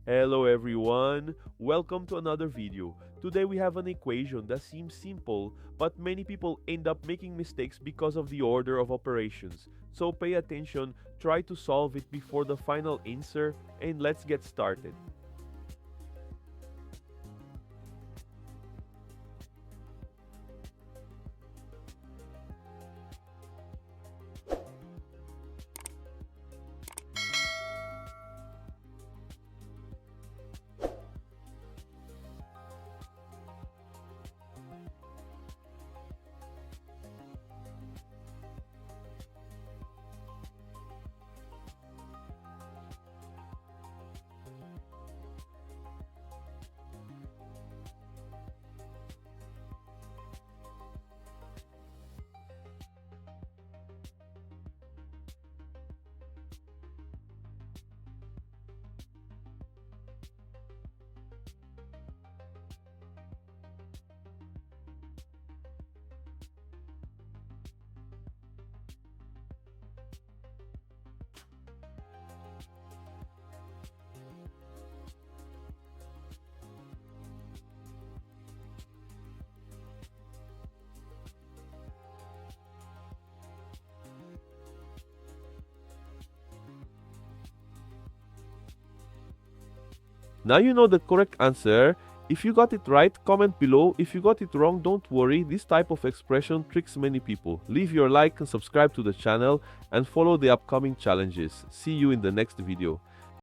Hello everyone, welcome to another video. Today we have an equation that seems simple, but many people end up making mistakes because of the order of operations. So pay attention, try to solve it before the final answer, and let's get started. Now you know the correct answer. If you got it right, comment below. If you got it wrong, don't worry. This type of expression tricks many people. Leave your like and subscribe to the channel and follow the upcoming challenges. See you in the next video.